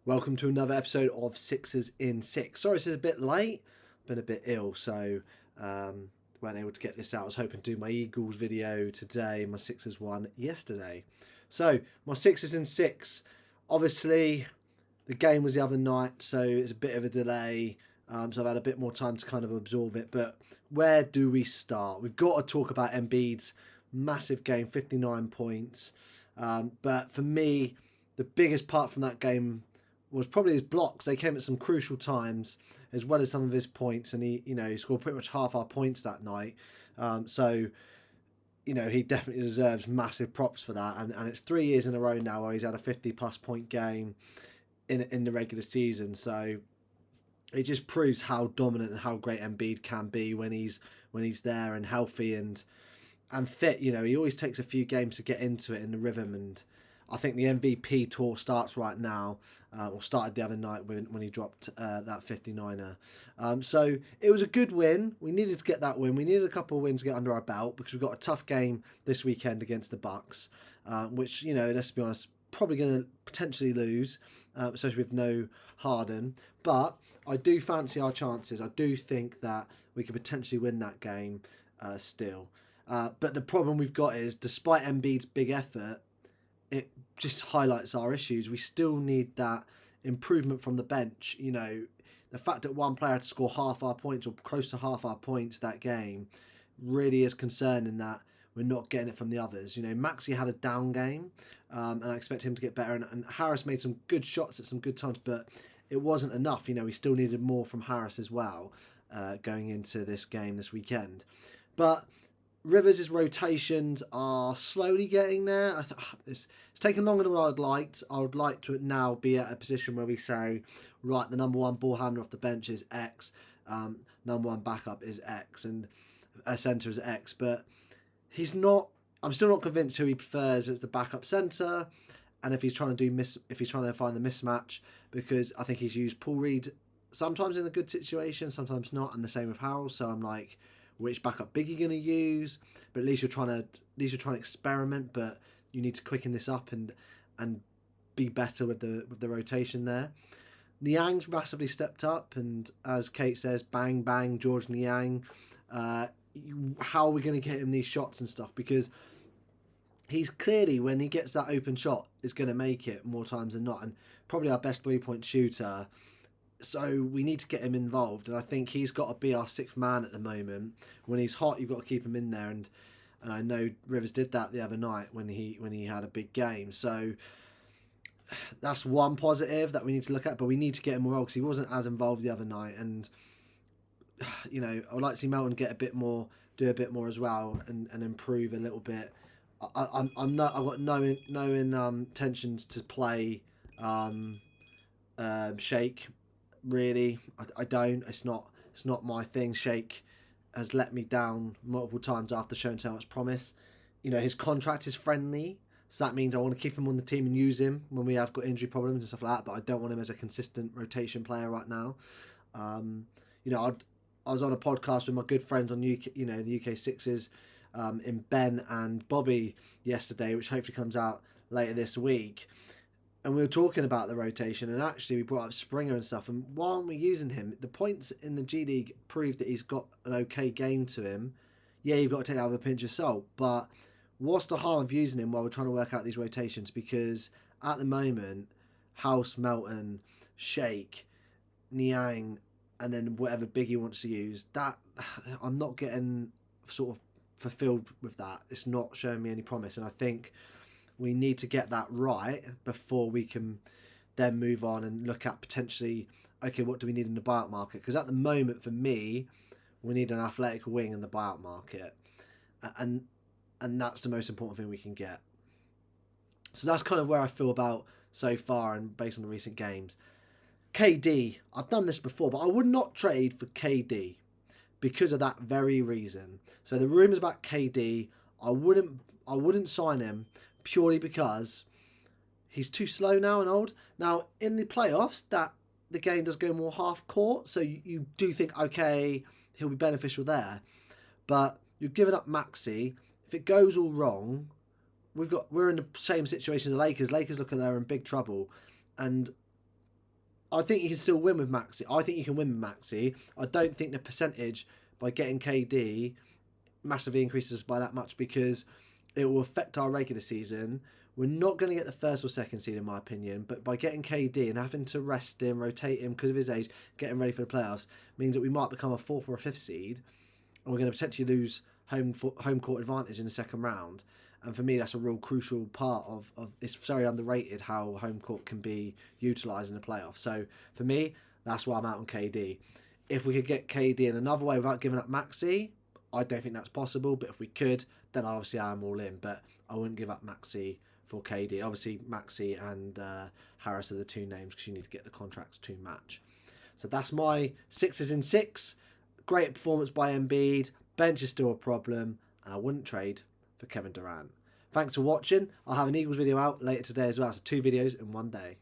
Welcome to another episode of Sixers in Six. Sorry, this is a bit late. Been a bit ill, so weren't able to get this out. I was hoping to do my Eagles video today. My Sixers won yesterday. So, my Sixers in Six. Obviously, the game was the other night, so it's a bit of a delay. So I've had a bit more time to kind of absorb it. But where do we start? We've got to talk about Embiid's massive game, 59 points. But for me, the biggest part from that game was probably his blocks. They came at some crucial times, as well as some of his points, and he scored pretty much half our points that night. So he definitely deserves massive props for that. And it's 3 years in a row now where he's had a 50+ point game in the regular season. So it just proves how dominant and how great Embiid can be when he's there and healthy and fit. He always takes a few games to get into it in the rhythm, and I think the MVP tour starts right now, or started the other night when he dropped that 59er. So it was a good win. We needed to get that win. We needed a couple of wins to get under our belt because we've got a tough game this weekend against the Bucks, which, let's be honest, probably going to potentially lose, especially with no Harden. But I do fancy our chances. I do think that we could potentially win that game still. But the problem we've got is, despite Embiid's big effort, it just highlights our issues. We still need that improvement from the bench. The fact that one player had to score half our points or close to half our points that game really is concerning, that we're not getting it from the others. Maxey had a down game, and I expect him to get better. And Harris made some good shots at some good times, but it wasn't enough. We still needed more from Harris as well going into this game this weekend. But Rivers' rotations are slowly getting there. It's taken longer than what I'd liked. I would like to now be at a position where we say, right, the number one ball handler off the bench is X, number one backup is X, and a centre is X. But he's not. I'm still not convinced who he prefers as the backup centre, and if he's trying to find the mismatch, because I think he's used Paul Reed sometimes in a good situation, sometimes not, and the same with Harold. So I'm like, which backup big you're going to use? But at least you're trying to experiment. But you need to quicken this up and be better with the rotation there. Niang's massively stepped up, and as Kate says, bang bang, George Niang. How are we going to get him these shots and stuff? Because he's clearly, when he gets that open shot, is going to make it more times than not, and probably our best 3-point shooter. So we need to get him involved, and I think he's got to be our sixth man at the moment. When he's hot, you've got to keep him in there, and I know Rivers did that the other night when he had a big game. So that's one positive that we need to look at, but we need to get him more because he wasn't as involved the other night. And I would like to see Melton get do a bit more as well, and improve a little bit. I've got no intentions to play Shake. Really, I don't. It's not my thing. Shake has let me down multiple times after showing so much promise. His contract is friendly, so that means I want to keep him on the team and use him when we have got injury problems and stuff like that. But I don't want him as a consistent rotation player right now. I was on a podcast with my good friends on the UK Sixers, in Ben and Bobby yesterday, which hopefully comes out later this week. And we were talking about the rotation, and actually we brought up Springer and stuff. And why aren't we using him? The points in the G League prove that he's got an okay game to him. Yeah, you've got to take that with a pinch of salt. But what's the harm of using him while we're trying to work out these rotations? Because at the moment, House, Melton, Shake, Niang, and then whatever big he wants to use, that I'm not getting sort of fulfilled with that. It's not showing me any promise, and I think we need to get that right before we can then move on and look at potentially, okay, what do we need in the buyout market? Because at the moment, for me, we need an athletic wing in the buyout market. And that's the most important thing we can get. So that's kind of where I feel about so far and based on the recent games. KD, I've done this before, but I would not trade for KD because of that very reason. So the rumours about KD, I wouldn't sign him purely because he's too slow now and old. Now, in the playoffs, that the game does go more half court, so you do think, okay, he'll be beneficial there. But you're giving up Maxey. If it goes all wrong, we're in the same situation as the Lakers. Lakers look like they're in big trouble. And I think you can still win with Maxi. I think you can win with Maxi. I don't think the percentage by getting KD massively increases by that much, because it will affect our regular season. We're not going to get the first or second seed, in my opinion, but by getting KD and having to rest him, rotate him because of his age, getting ready for the playoffs, means that we might become a 4th or a 5th seed, and we're going to potentially lose home court advantage in the second round. And for me, that's a real crucial part of it's very underrated how home court can be utilised in the playoffs. So for me, that's why I'm out on KD. If we could get KD in another way without giving up Maxi, I don't think that's possible. But if we could, then obviously I am all in. But I wouldn't give up Maxi for KD. Obviously, Maxi and Harris are the two names, because you need to get the contracts to match. So that's my Sixers in 6. Great performance by Embiid. Bench is still a problem, and I wouldn't trade for Kevin Durant. Thanks for watching. I'll have an Eagles video out later today as well. So 2 videos in one day.